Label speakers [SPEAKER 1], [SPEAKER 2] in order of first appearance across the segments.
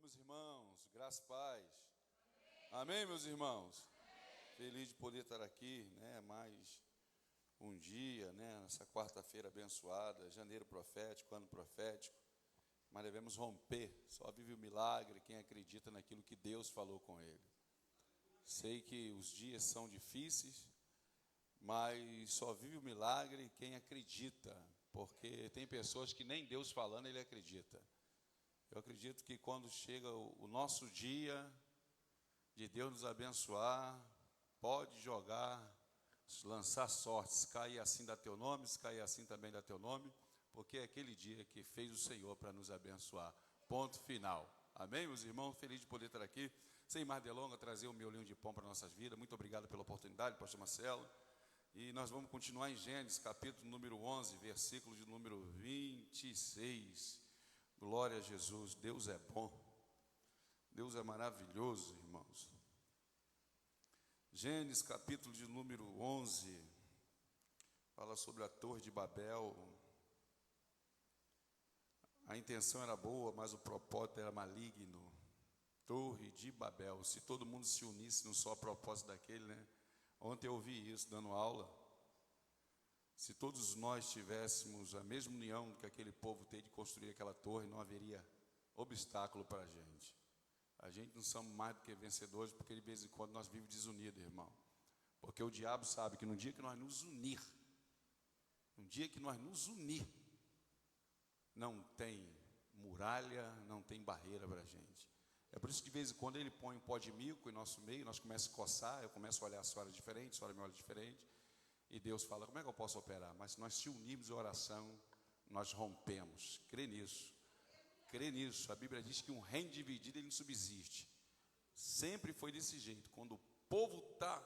[SPEAKER 1] meus irmãos, graça e paz. Amém, meus irmãos? Feliz de poder estar aqui, né? Mais um dia, né? Nessa quarta-feira abençoada, janeiro profético, ano profético. Mas devemos romper. Só vive o milagre quem acredita naquilo que Deus falou com ele. Sei que os dias são difíceis, mas só vive o milagre quem acredita, porque tem pessoas que nem Deus falando ele acredita. Eu acredito que quando chega o nosso dia de Deus nos abençoar, pode jogar, lançar sortes, cair assim dá teu nome, se cair assim também dá teu nome, porque é aquele dia que fez o Senhor para nos abençoar. Ponto final. Amém, meus irmãos? Feliz de poder estar aqui. Sem mais delongas, trazer um miolinho de pão para nossas vidas. Muito obrigado pela oportunidade, pastor Marcelo. E nós vamos continuar em Gênesis, capítulo número 11, versículo de número 26. Glória a Jesus. Deus é bom. Deus é maravilhoso, irmãos. Gênesis, capítulo de número 11, fala sobre a Torre de Babel. A intenção era boa, mas o propósito era maligno. Torre de Babel. Se todo mundo se unisse num só propósito daquele, né? Ontem eu ouvi isso dando aula. Se todos nós tivéssemos a mesma união que aquele povo teve de construir aquela torre, não haveria obstáculo para a gente. A gente não somos mais do que vencedores, porque de vez em quando nós vivemos desunidos, irmão. Porque o diabo sabe que no dia que nós nos unir, não tem muralha, não tem barreira para a gente. É por isso que de vez em quando ele põe um pó de mico em nosso meio, nós começamos a coçar, eu começo a olhar a senhora diferente, a senhora me olha diferente, e Deus fala, como é que eu posso operar? Mas se nós se unirmos em oração, nós rompemos. Crê nisso. Crê nisso. A Bíblia diz que um reino dividido, ele não subsiste. Sempre foi desse jeito. Quando o povo está,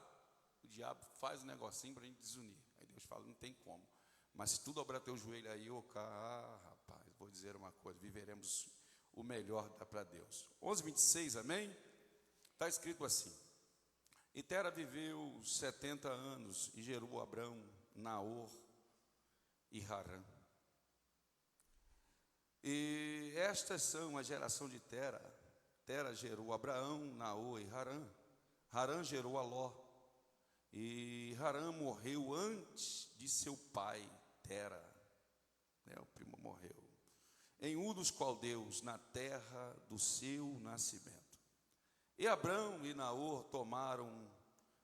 [SPEAKER 1] o diabo faz um negocinho para a gente desunir. Aí Deus fala, não tem como. Mas se tudo dobrar teu joelho aí, rapaz, vou dizer uma coisa, viveremos o melhor dá para Deus. 11:26, amém? Está escrito assim. E Tera viveu 70 anos e gerou Abrão, Naor e Harã. E estas são a geração de Tera. Tera gerou Abraão, Naor e Harã. Harã gerou a Ló. E Harã morreu antes de seu pai, Tera. O primo morreu. Em Ur dos Caldeus, na terra do seu nascimento. E Abrão e Naor tomaram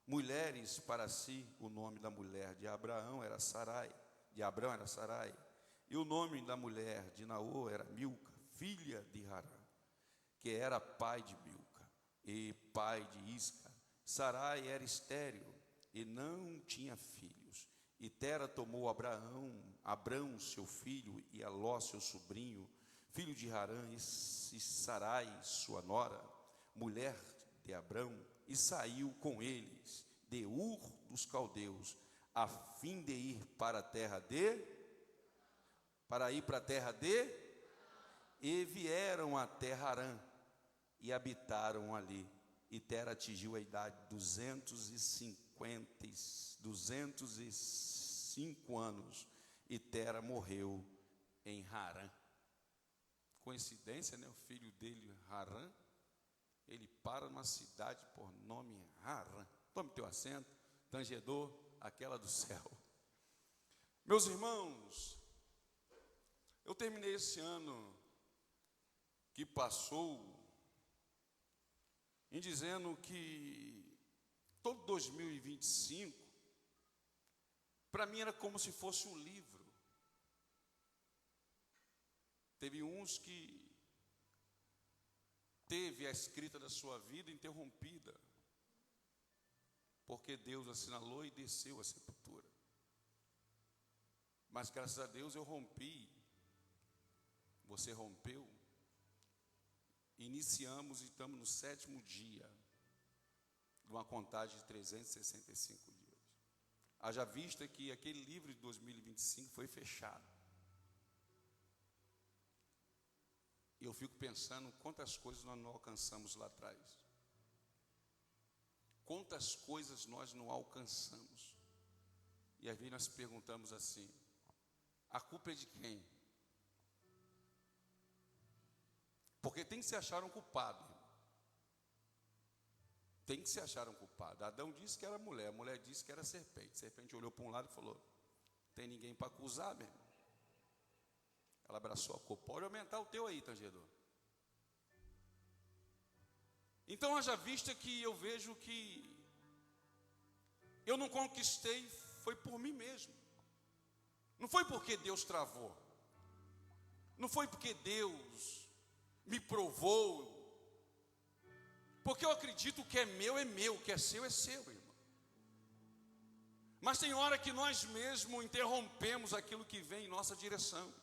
[SPEAKER 1] mulheres para si. O nome da mulher de Abraão era Sarai. De Abrão era Sarai. E o nome da mulher de Naor era Milca, filha de Harã, que era pai de Milca e pai de Isca. Sarai era estéril e não tinha filhos. E Tera tomou Abrão, seu filho, e a Ló, seu sobrinho, filho de Harã, e Sarai, sua nora, mulher de Abrão, e saiu com eles de Ur dos Caldeus, a fim de ir para a terra e vieram até Harã e habitaram ali. E Tera atingiu a idade de 205 anos, e Tera morreu em Harã. Coincidência, né? O filho dele, Harã, ele para numa cidade por nome Harã. Tome teu assento, tangedor, aquela do céu. Meus irmãos, eu terminei esse ano que passou em dizendo que todo 2025 para mim era como se fosse um livro. Teve uns que teve a escrita da sua vida interrompida, porque Deus assinalou e desceu a sepultura. Mas graças a Deus eu rompi, você rompeu, iniciamos e estamos no 7º dia de uma contagem de 365 dias. Haja vista que aquele livro de 2025 foi fechado. E eu fico pensando quantas coisas nós não alcançamos lá atrás. Quantas coisas nós não alcançamos. E às vezes nós perguntamos assim, a culpa é de quem? Porque tem que se achar um culpado. Tem que se achar um culpado. Adão disse que era mulher, a mulher disse que era serpente. A serpente olhou para um lado e falou: não tem ninguém para acusar mesmo. Ela abraçou a culpa. Pode aumentar o teu aí, tangedor. Então, haja vista que eu vejo que eu não conquistei, foi por mim mesmo. Não foi porque Deus travou. Não foi porque Deus me provou. Porque eu acredito que é meu, o que é seu, irmão. Mas tem hora que nós mesmos interrompemos aquilo que vem em nossa direção.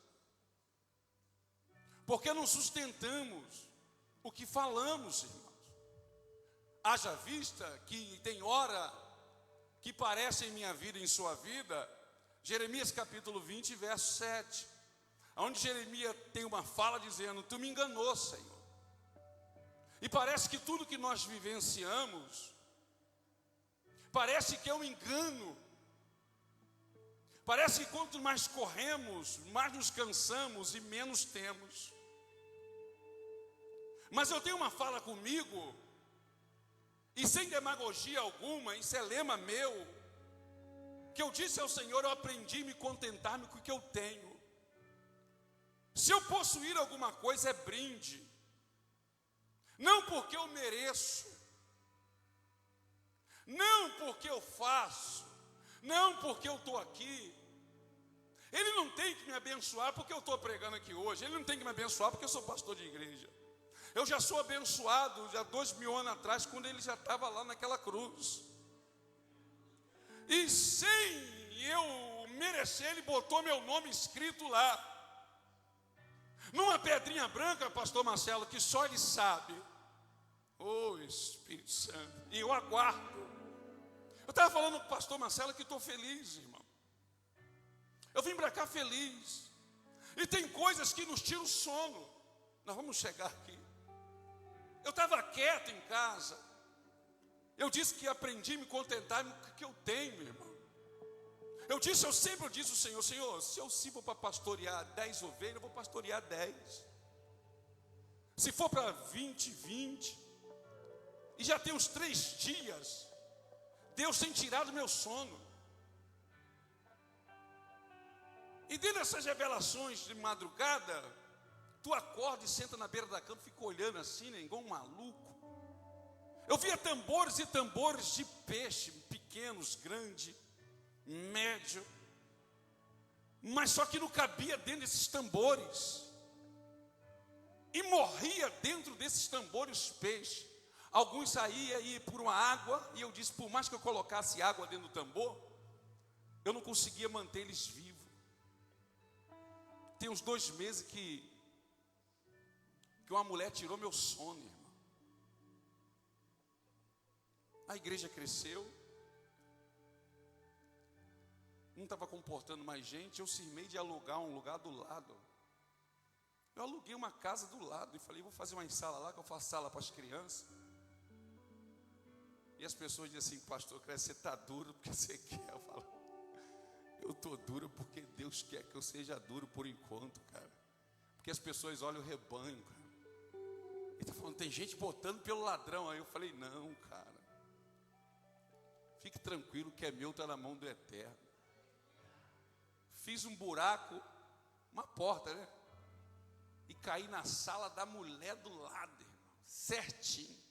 [SPEAKER 1] Porque não sustentamos o que falamos, irmãos. Haja vista que tem hora que parece em minha vida e em sua vida, Jeremias capítulo 20, verso 7, onde Jeremias tem uma fala dizendo: tu me enganou, Senhor. E parece que tudo que nós vivenciamos, parece que é um engano. Parece que quanto mais corremos, mais nos cansamos e menos temos. Mas eu tenho uma fala comigo, e sem demagogia alguma, isso é lema meu, que eu disse ao Senhor: eu aprendi a me contentar-me com o que eu tenho. Se eu possuir alguma coisa, é brinde. Não porque eu mereço, não porque eu faço, não porque eu estou aqui. Ele não tem que me abençoar porque eu estou pregando aqui hoje. Ele não tem que me abençoar porque eu sou pastor de igreja. Eu já sou abençoado já 2000 anos atrás, quando ele já estava lá naquela cruz. E sem eu merecer, ele botou meu nome escrito lá. Numa pedrinha branca, pastor Marcelo, que só ele sabe. Oh, Espírito Santo. E eu aguardo. Eu estava falando com o pastor Marcelo que estou feliz, irmão. Eu vim para cá feliz. E tem coisas que nos tiram o sono. Nós vamos chegar aqui. Eu estava quieto em casa. Eu disse que aprendi a me contentar com o que eu tenho, irmão. Eu sempre disse ao Senhor: Senhor, se eu sirvo para pastorear 10 ovelhas, eu vou pastorear 10. Se for para 20, 20. E já tem uns 3 dias, Deus tem tirado meu sono. E dentro dessas revelações de madrugada, tu acorda e senta na beira da cama, fica olhando assim, né, igual um maluco. Eu via tambores e tambores de peixe, pequenos, grandes, médio, mas só que não cabia dentro desses tambores. E morria dentro desses tambores peixe. Alguns saíam aí por uma água, e eu disse: por mais que eu colocasse água dentro do tambor, eu não conseguia manter eles vivos. Tem uns 2 meses que uma mulher tirou meu sono, irmão. A igreja cresceu, não estava comportando mais gente. Eu cismei de alugar um lugar do lado. Eu aluguei uma casa do lado e falei: vou fazer uma sala lá, que eu faço sala para as crianças. E as pessoas dizem assim: pastor, você está duro porque você quer. Eu falo: eu estou duro porque Deus quer que eu seja duro por enquanto, cara. Porque as pessoas olham o rebanho, cara. Ele está falando: tem gente botando pelo ladrão. Aí eu falei: não, cara. Fique tranquilo que é meu, está na mão do Eterno. Fiz um buraco, uma porta, né? E caí na sala da mulher do lado, irmão, certinho.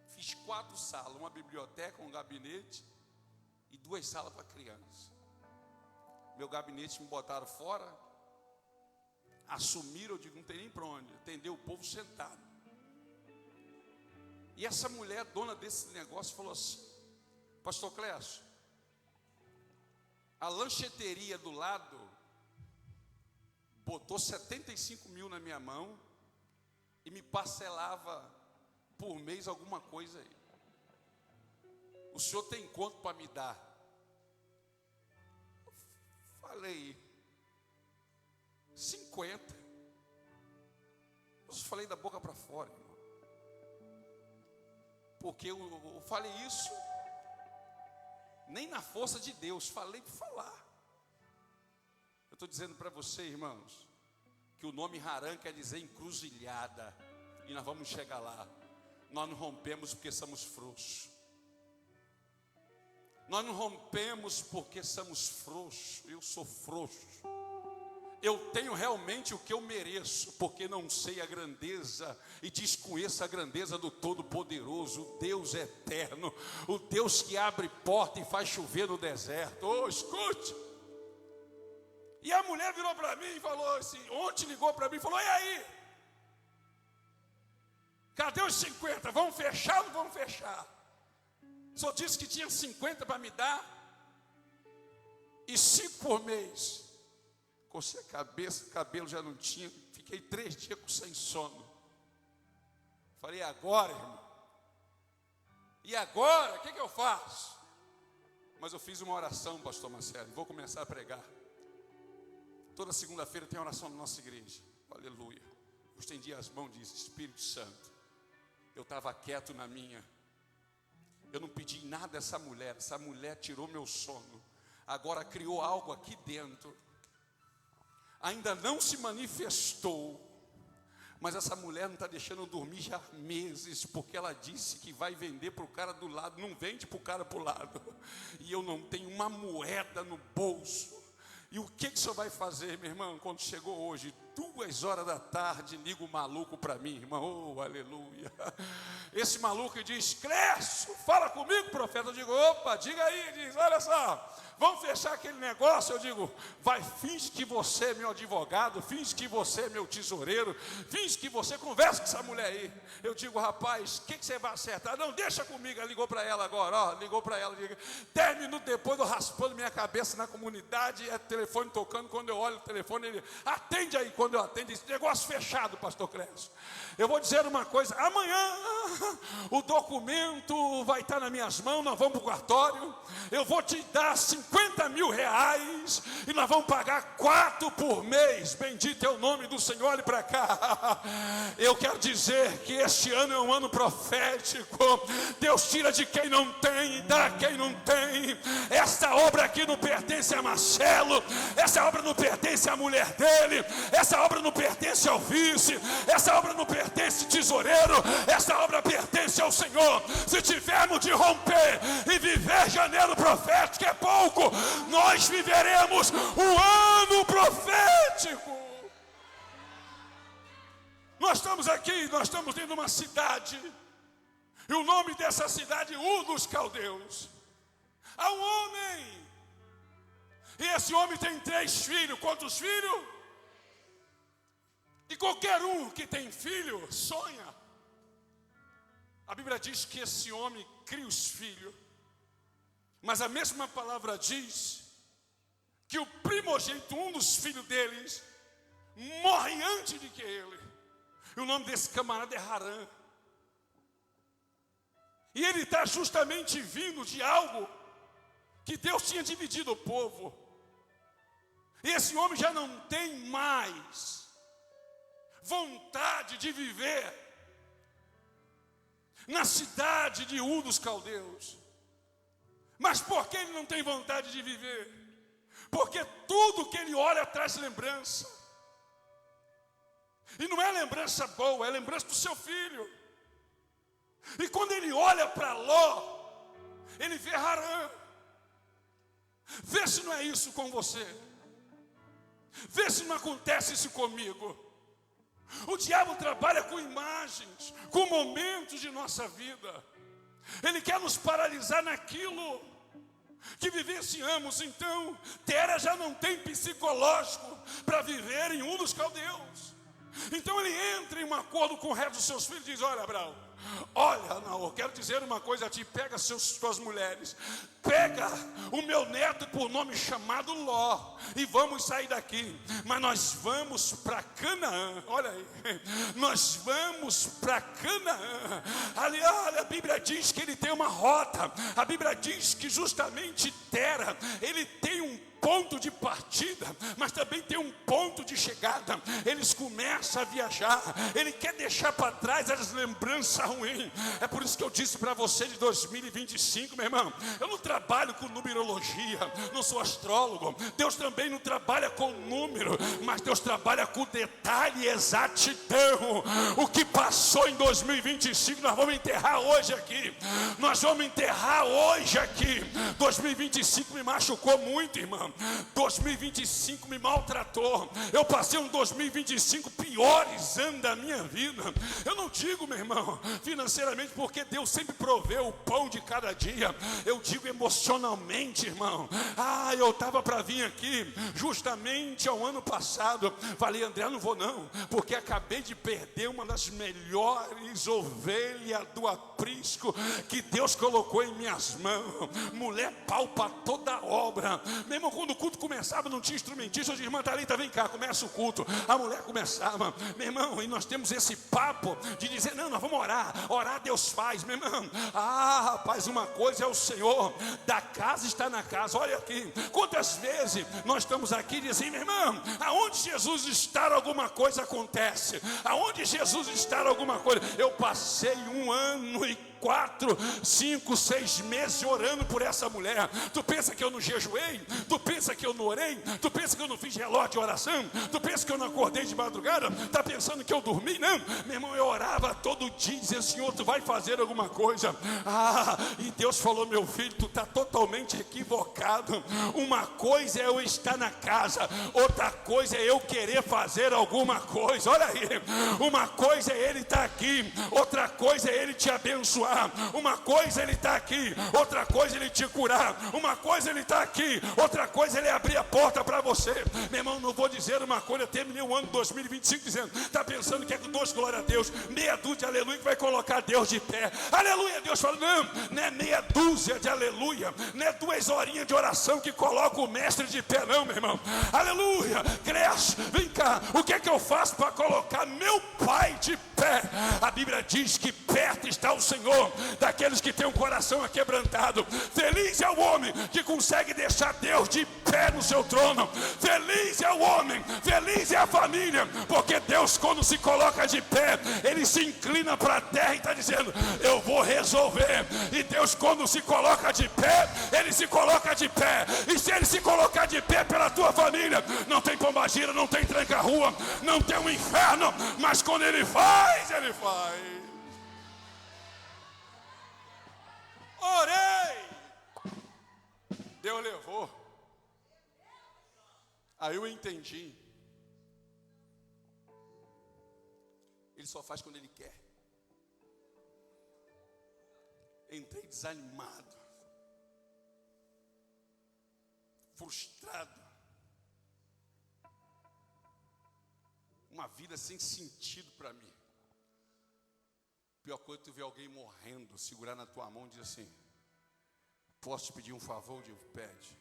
[SPEAKER 1] Fiz 4 salas, uma biblioteca, um gabinete e 2 salas para criança. Meu gabinete me botaram fora, assumiram, eu digo: não tem nem para onde, atender o povo sentado. E essa mulher, dona desse negócio, falou assim: pastor Clécio, a lancheteria do lado botou 75 mil na minha mão e me parcelava por mês alguma coisa aí. O senhor tem quanto para me dar? Falei: 50. Eu falei da boca para fora, irmão. Porque eu falei isso nem na força de Deus, falei por falar. Eu estou dizendo para você, irmãos, que o nome Harã quer dizer encruzilhada. E nós vamos chegar lá. Nós não rompemos porque somos frouxos. Nós não rompemos porque somos frouxos. Eu sou frouxo. Eu tenho realmente o que eu mereço, porque não sei a grandeza e desconheço a grandeza do Todo-Poderoso, o Deus eterno, o Deus que abre porta e faz chover no deserto. Oh, escute! E a mulher virou para mim e falou assim, ontem ligou para mim e falou, e aí? Cadê os 50? Vamos fechar ou não vamos fechar? Só disse que tinha 50 para me dar e 5 por mês. Cocei a cabeça, cabelo já não tinha. Fiquei 3 dias sem sono. Falei, e agora, irmão? E agora? O que eu faço? Mas eu fiz uma oração, pastor Marcelo. Vou começar a pregar. Toda segunda-feira tem oração na nossa igreja. Aleluia. Eu estendi as mãos e disse, Espírito Santo. Eu estava quieto na minha. Eu não pedi nada a essa mulher. Essa mulher tirou meu sono. Agora criou algo aqui dentro. Ainda não se manifestou, mas essa mulher não está deixando eu dormir já há meses, porque ela disse que vai vender para o cara do lado, não vende para o cara para o lado, e eu não tenho uma moeda no bolso. E o que o senhor vai fazer, meu irmão, quando chegou hoje, 2 horas da tarde, liga o maluco para mim, irmão, oh, aleluia. Esse maluco diz, Clécio, fala comigo, profeta. Eu digo, opa, diga aí. Ele diz, olha só, vamos fechar aquele negócio. Eu digo, vai, finge que você é meu advogado, finge que você é meu tesoureiro, finge que você conversa com essa mulher aí. Eu digo, rapaz, o que você vai acertar? Não, deixa comigo. Ela ligou para ela agora, ó, ligou para ela. 10 minutos depois, eu raspando minha cabeça na comunidade, é telefone tocando. Quando eu olho o telefone, ele atende aí. Quando eu atendo, esse negócio fechado, pastor Clécio. Eu vou dizer uma coisa, amanhã o documento vai estar nas minhas mãos, nós vamos para o cartório, eu vou te dar 50 mil reais e nós vamos pagar 4 por mês, bendito é o nome do Senhor. Olhe para cá, eu quero dizer que este ano é um ano profético. Deus tira de quem não tem e dá a quem não tem. Esta obra aqui não pertence a Marcelo, essa obra não pertence à mulher dele, essa obra não pertence ao vice, essa obra não pertence tesoureiro, essa obra pertence ao Senhor. Se tivermos de romper e viver janeiro profético é pouco, nós viveremos um ano profético. Nós estamos aqui, nós estamos dentro de uma cidade, e o nome dessa cidade é Ur dos Caldeus. Há um homem, e esse homem tem 3 filhos. Quantos filhos? E qualquer um que tem filho sonha. A Bíblia diz que esse homem cria os filhos, mas a mesma palavra diz que o primogênito, um dos filhos deles, morre antes de que ele. E o nome desse camarada é Harã. E ele está justamente vindo de algo que Deus tinha dividido o povo. E esse homem já não tem mais vontade de viver na cidade de Ur dos Caldeus. Mas por que ele não tem vontade de viver? Porque tudo que ele olha traz lembrança. E não é lembrança boa, é lembrança do seu filho. E quando ele olha para Ló, ele vê Harã. Vê se não é isso com você. Vê se não acontece isso comigo. O diabo trabalha com imagens, com momentos de nossa vida. Ele quer nos paralisar naquilo que vivenciamos. Então, Tera já não tem psicológico para viver em Ur dos Caldeus. Então ele entra em um acordo com o resto dos seus filhos e diz, olha, Abraão, olha, não, eu quero dizer uma coisa a ti, pega suas mulheres, pega o meu neto por nome chamado Ló, e vamos sair daqui, mas nós vamos para Canaã. Olha aí, nós vamos para Canaã. Ali, olha, a Bíblia diz que ele tem uma rota. A Bíblia diz que justamente Tera, ele tem um
[SPEAKER 2] ponto de partida, mas também tem um ponto de chegada. Eles começam a viajar, ele quer deixar para trás as lembranças ruins. É por isso que eu disse para você de 2025, meu irmão, eu não trabalho com numerologia, não sou astrólogo. Deus também não trabalha com número, mas Deus trabalha com detalhe e exatidão. O que passou em 2025 nós vamos enterrar hoje aqui. Nós vamos enterrar hoje aqui. 2025 me machucou muito, irmão. 2025 me maltratou. Eu passei um 2025 piores anos da minha vida. Eu não digo, meu irmão, financeiramente, porque Deus sempre proveu o pão de cada dia. Eu digo emocionalmente, irmão. Eu estava para vir aqui justamente ao ano passado. Falei, André, não vou não, porque acabei de perder uma das melhores ovelhas do aprisco que Deus colocou em minhas mãos. Mulher pau para toda a obra. Meu irmão, quando o culto começava, não tinha instrumentista. Eu disse, irmã Thalita, vem cá, começa o culto. A mulher começava, meu irmão, e nós temos esse papo de dizer, não, nós vamos orar. Orar Deus faz, meu irmão. Rapaz, uma coisa é o Senhor da casa está na casa. Olha aqui, quantas vezes nós estamos aqui e dizemos, meu irmão, aonde Jesus está, alguma coisa acontece. Aonde Jesus está, alguma coisa. Eu passei 1 ano e 4, 5, 6 meses orando por essa mulher. Tu pensa que eu não jejuei? Tu pensa que eu não orei? Tu pensa que eu não fiz relógio de oração? Tu pensa que eu não acordei de madrugada? Tá pensando que eu dormi? Não, meu irmão, eu orava todo dia, dizendo, Senhor, tu vai fazer alguma coisa. E Deus falou, meu filho, tu tá totalmente equivocado. Uma coisa é eu estar na casa, outra coisa é eu querer fazer alguma coisa. Olha aí, uma coisa é Ele estar aqui, outra coisa é Ele te abençoar. Uma coisa Ele está aqui, outra coisa Ele te curar. Uma coisa Ele está aqui, outra coisa Ele abrir a porta para você. Meu irmão, não vou dizer uma coisa. Eu terminei o ano 2025 dizendo, está pensando que é com 2 glória a Deus, meia dúzia de aleluia que vai colocar Deus de pé. Aleluia, Deus fala, não é meia dúzia de aleluia, não é 2 horinhas de oração que coloca o mestre de pé, não, meu irmão. Aleluia, cresce, vem cá, o que é que eu faço para colocar meu pai de pé? A Bíblia diz que perto está o Senhor daqueles que têm um coração aquebrantado. Feliz é o homem que consegue deixar Deus de pé no seu trono. Feliz é o homem, feliz é a família, porque Deus, quando se coloca de pé, Ele se inclina para a terra e está dizendo, eu vou resolver. E Deus, quando se coloca de pé, Ele se coloca de pé. E se Ele se colocar de pé pela tua família, não tem pombagira, não tem tranca-rua, não tem um inferno, mas quando Ele faz, Ele faz. Orei, Deus levou. Aí eu entendi. Ele só faz quando Ele quer. Entrei desanimado, frustrado, uma vida sem sentido para mim. Pior coisa é tu ver alguém morrendo, segurar na tua mão e dizer assim, posso te pedir um favor? Eu digo, pede.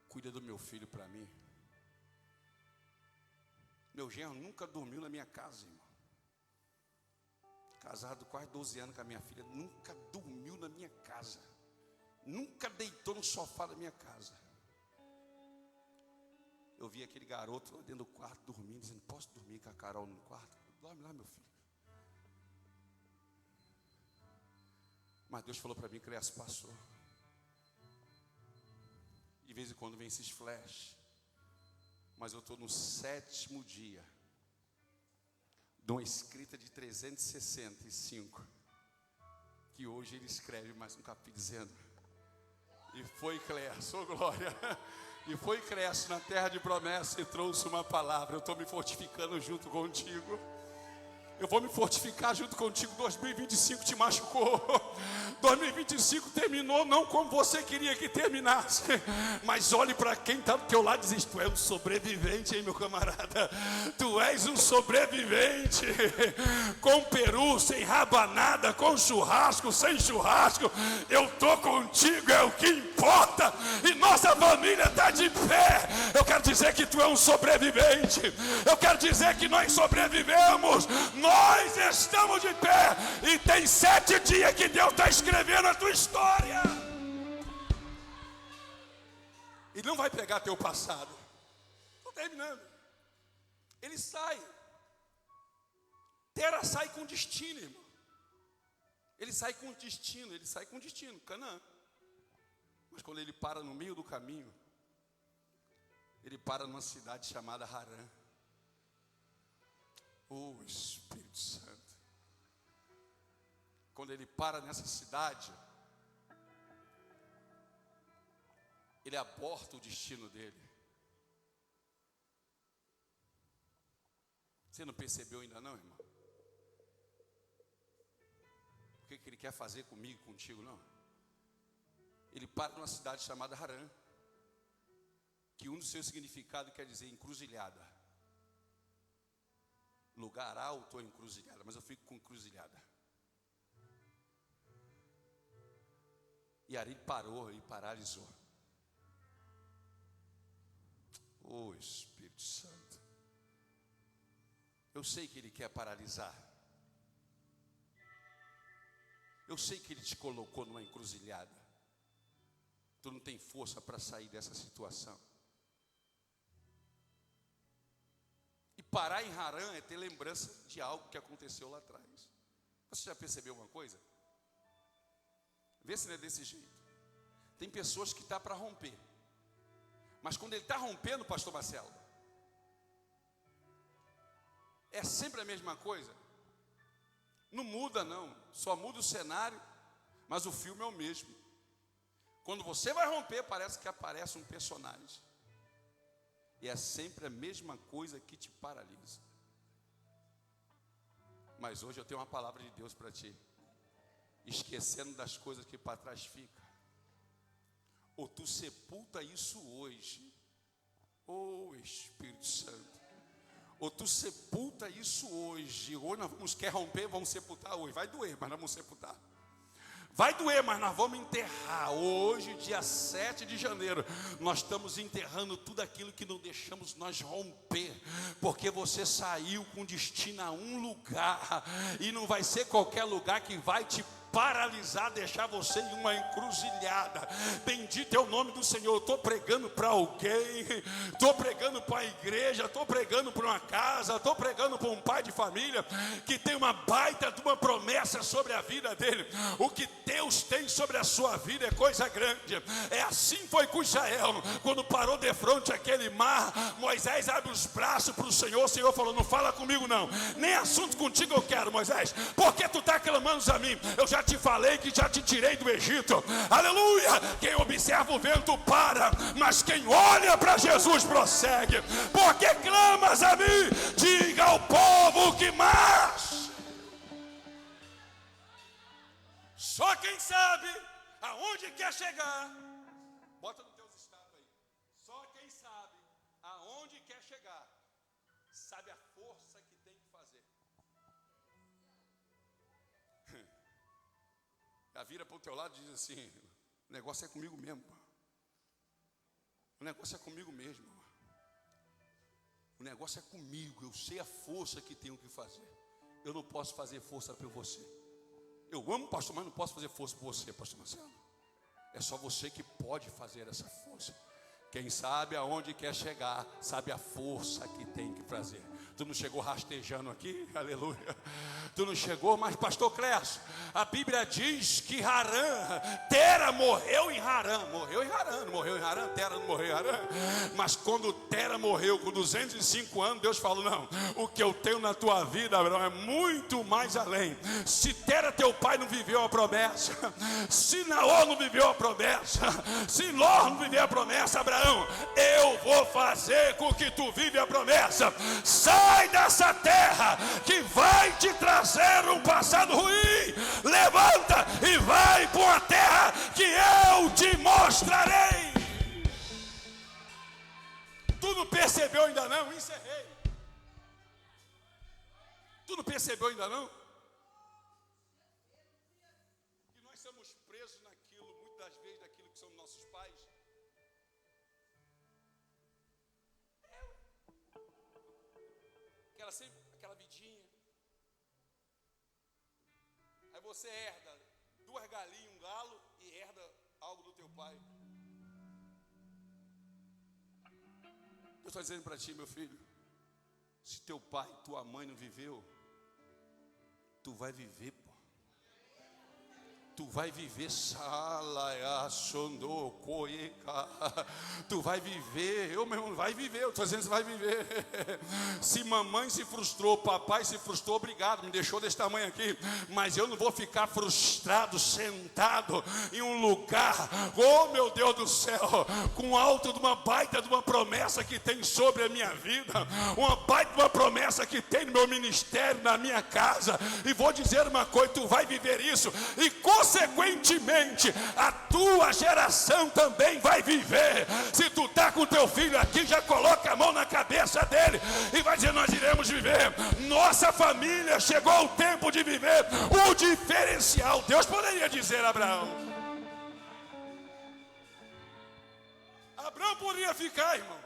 [SPEAKER 2] Cuida do meu filho para mim. Meu genro nunca dormiu na minha casa, irmão. Casado quase 12 anos com a minha filha, nunca dormiu na minha casa. Nunca deitou no sofá da minha casa. Eu vi aquele garoto lá dentro do quarto dormindo, dizendo, posso dormir com a Carol no quarto? Dorme lá, meu filho. Mas Deus falou para mim que o Cléas passou. De vez em quando vem esses flash. Mas eu estou no 7º dia de uma escrita de 365. Que hoje ele escreve mais um capítulo dizendo, e foi Cléas, ô glória, e foi Cléas na terra de promessa e trouxe uma palavra. Eu estou me fortificando junto contigo. Eu vou me fortificar junto contigo. 2025 te machucou. 2025 terminou não como você queria que terminasse. Mas olhe para quem está do teu lado e diz, tu és um sobrevivente, hein, meu camarada? Tu és um sobrevivente. Com peru, sem rabanada, com churrasco, sem churrasco. Eu estou contigo, é o que importa. E nossa família está de pé. Eu quero dizer que tu é um sobrevivente. Eu quero dizer que nós sobrevivemos. Nós estamos de pé. E tem 7 dias que Deus está escrevendo a tua história. Ele não vai pegar teu passado. Estou terminando. Ele sai. Tera sai com destino, irmão. Ele sai com destino, Canaã. Mas quando ele para no meio do caminho, ele para numa cidade chamada Harã. Oh, Espírito Santo. Quando ele para nessa cidade, ele aborta o destino dele. Você não percebeu ainda não, irmão? O que ele quer fazer comigo, contigo, não? Ele para numa cidade chamada Harã, que um dos seus significados quer dizer encruzilhada. Lugar alto ou encruzilhada, mas eu fico com encruzilhada. E ali parou e paralisou. Oh, Espírito Santo. Eu sei que Ele quer paralisar. Eu sei que Ele te colocou numa encruzilhada. Tu não tem força para sair dessa situação. E parar em Harã é ter lembrança de algo que aconteceu lá atrás. Você já percebeu uma coisa? Vê se não é desse jeito. Tem pessoas que estão para romper. Mas quando ele está rompendo, pastor Marcelo, é sempre a mesma coisa. Não muda não, só muda o cenário, mas o filme é o mesmo. Quando você vai romper, parece que aparece um personagem. E é sempre a mesma coisa que te paralisa. Mas hoje eu tenho uma palavra de Deus para ti. Esquecendo das coisas que para trás ficam. Ou tu sepulta isso hoje. Oh, Espírito Santo. Ou tu sepulta isso hoje. Ou nós quer romper, vamos sepultar hoje. Vai doer, mas nós vamos sepultar. Vai doer, mas nós vamos enterrar. Hoje, dia 7 de janeiro, nós estamos enterrando tudo aquilo que não deixamos nós romper. Porque você saiu com destino a um lugar. E não vai ser qualquer lugar que vai te paralisar, deixar você em uma encruzilhada. Bendito é o nome do Senhor. Eu estou pregando para alguém, estou pregando para a igreja, estou pregando para uma casa, estou pregando para um pai de família que tem uma baita de uma promessa sobre a vida dele. O que Deus tem sobre a sua vida é coisa grande. É assim foi com Israel, quando parou de frente aquele mar. Moisés abre os braços para o Senhor falou: não fala comigo não, nem assunto contigo eu quero, Moisés, porque tu está clamando a mim? Eu já te falei que já te tirei do Egito. Aleluia. Quem observa o vento para, mas quem olha para Jesus prossegue. Porque clamas a mim? Diga ao povo que mais. Só quem sabe aonde quer chegar. Bota no teus estados aí. Só quem sabe aonde quer chegar sabe a força que tem que fazer. Ela vira para o teu lado e diz assim: o negócio é comigo mesmo. O negócio é comigo mesmo. O negócio é comigo. Eu sei a força que tenho que fazer. Eu não posso fazer força por você. Eu amo, pastor, mas não posso fazer força por você, pastor Marcelo. É só você que pode fazer essa força. Quem sabe aonde quer chegar, sabe a força que tem que fazer. Tu não chegou rastejando aqui? Aleluia. Tu não chegou, mas pastor Clécio, a Bíblia diz que Harã, Tera morreu em Harã. Morreu em Harã, não morreu em Harã? Tera não morreu em Harã. Mas quando Tera morreu com 205 anos, Deus falou: não, o que eu tenho na tua vida, Abraão, é muito mais além. Se Tera teu pai não viveu a promessa, se Naor não viveu a promessa, se Ló não viveu a promessa, Abraão, eu vou fazer com que tu vive a promessa. Sai dessa terra que vai te trazer um passado ruim. Levanta e vai para uma terra que eu te mostrarei. Tu não percebeu ainda não? Encerrei. Tu não percebeu ainda não? Que nós somos presos naquilo, muitas das vezes, daquilo que são nossos pais. Aquela vidinha. Aí você herda 2 galinhas, um galo, e herda algo do teu pai. Deus está dizendo para ti, meu filho, se teu pai e tua mãe não viveu, tu vai viver, pô. Tu vai viver, tu vai viver, eu mesmo, vai viver, eu estou dizendo que você vai viver. Se mamãe se frustrou, papai se frustrou, obrigado, me deixou desse tamanho aqui, mas eu não vou ficar frustrado, sentado em um lugar, oh meu Deus do céu, com alto de uma baita de uma promessa que tem sobre a minha vida, uma baita de uma promessa que tem no meu ministério, na minha casa, e vou dizer uma coisa, tu vai viver isso, e consequentemente, a tua geração também vai viver. Se tu está com teu filho aqui, já coloca a mão na cabeça dele e vai dizer, nós iremos viver. Nossa família chegou o tempo de viver o diferencial. Deus poderia dizer a Abraão. Abraão poderia ficar, irmão,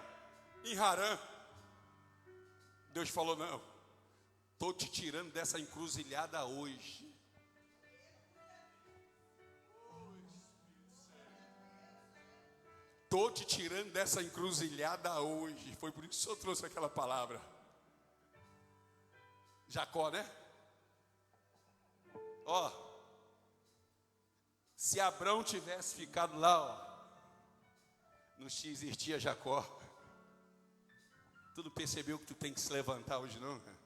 [SPEAKER 2] em Harã. Deus falou, não, estou te tirando dessa encruzilhada hoje. Estou te tirando dessa encruzilhada hoje. Foi por isso que eu trouxe aquela palavra. Jacó, né? Ó, se Abraão tivesse ficado lá, ó, não existia Jacó. Tu não percebeu que tu tem que se levantar hoje não, cara?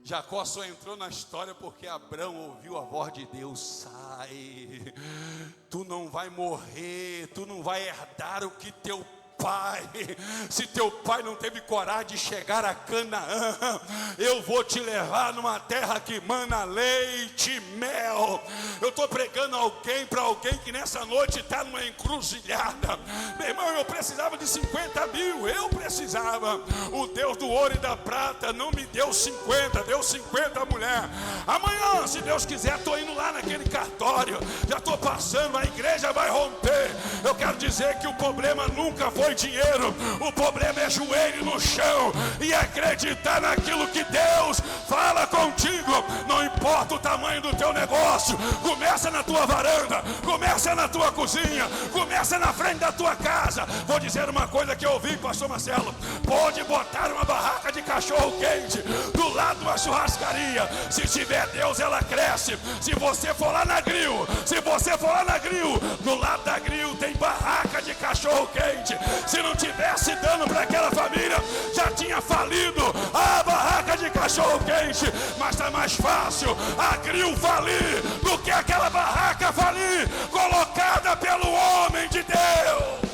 [SPEAKER 2] Jacó só entrou na história porque Abraão ouviu a voz de Deus. Sai, tu não vai morrer, tu não vai herdar o que teu pai, se teu pai não teve coragem de chegar a Canaã, eu vou te levar numa terra que mana leite e mel. Eu estou pregando para alguém que nessa noite está numa encruzilhada. Meu irmão, eu precisava de 50 mil, eu precisava. O Deus do ouro e da prata não me deu 50, deu 50 mulher. Amanhã, se Deus quiser, estou indo lá naquele cartório, já estou passando, a igreja vai romper. Eu quero dizer que o problema nunca foi dinheiro, o problema é joelho no chão e acreditar naquilo que Deus fala contigo. Não importa o tamanho do teu negócio, começa na tua varanda, começa na tua cozinha, começa na frente da tua casa. Vou dizer uma coisa que eu ouvi, pastor Marcelo, pode botar uma barraca de cachorro quente do lado de uma churrascaria, se tiver Deus ela cresce. Se você for lá na grill, do lado da grill tem barraca de cachorro quente. Se não tivesse dano para aquela família, já tinha falido a barraca de cachorro quente. Mas está mais fácil a grill falir do que aquela barraca falir, colocada pelo homem de Deus.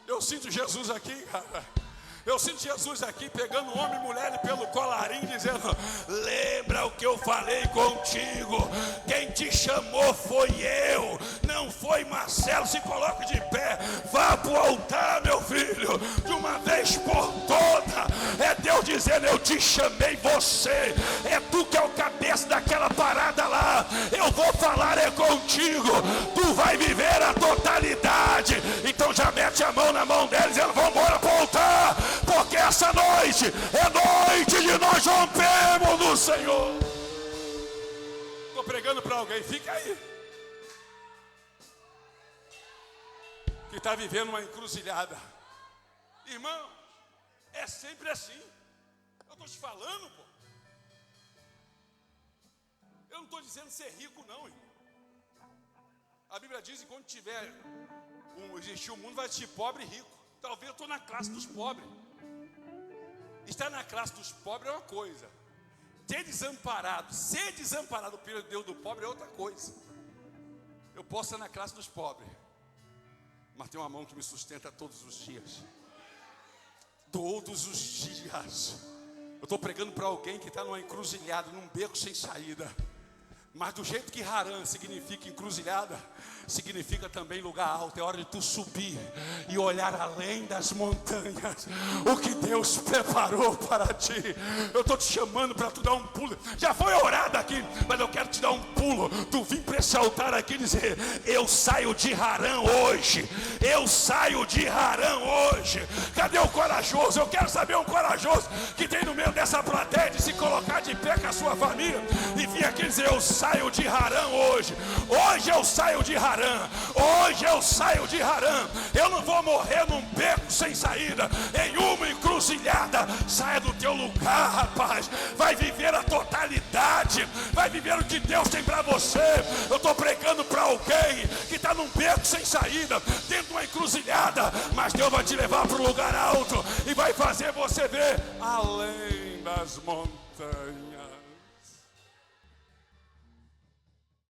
[SPEAKER 2] Eu sinto Jesus aqui, cara. Eu sinto Jesus aqui pegando homem e mulher pelo colarinho, dizendo: lembra o que eu falei contigo, quem te chamou foi eu, não foi Marcelo. Se coloque de pé, vá para o altar, meu filho, de uma vez por toda. É Deus dizendo: eu te chamei você, é tu que é o cabeça daquela parada lá, eu vou falar é contigo, tu vai viver a totalidade. Então já mete a mão na mão deles, dizendo: vamos embora para o altar, porque essa noite é noite de nós rompermos no Senhor. Estou pregando para alguém, fica aí, que está vivendo uma encruzilhada. Irmão, é sempre assim. Eu estou te falando, pô. Eu não estou dizendo ser rico não, irmão. A Bíblia diz que quando tiver existir o mundo, vai existir pobre e rico. Talvez eu estou na classe dos pobres. Estar na classe dos pobres é uma coisa, ser desamparado pelo Deus do pobre é outra coisa. Eu posso estar na classe dos pobres, mas tem uma mão que me sustenta todos os dias. Todos os dias. Eu estou pregando para alguém que está numa encruzilhada, num beco sem saída. Mas do jeito que Harã significa encruzilhada, significa também lugar alto. É hora de tu subir e olhar além das montanhas o que Deus preparou para ti. Eu estou te chamando para tu dar um pulo. Já foi orado aqui, mas eu quero te dar um pulo. Tu vim para esse altar aqui e dizer: eu saio de Harã hoje. Eu saio de Harã hoje. Cadê o corajoso? Eu quero saber um corajoso que tem no meio dessa plateia de se colocar de pé com a sua família e vir aqui dizer: eu saio de Harã hoje. Hoje eu saio de Harã. Hoje eu saio de Harã. Eu não vou morrer num beco sem saída, em uma encruzilhada. Saia do teu lugar, rapaz. Vai viver a totalidade. Vai viver o que Deus tem para você. Eu estou pregando para alguém que está num beco sem saída, dentro de uma encruzilhada, mas Deus vai te levar para o lugar alto e vai fazer você ver além das montanhas.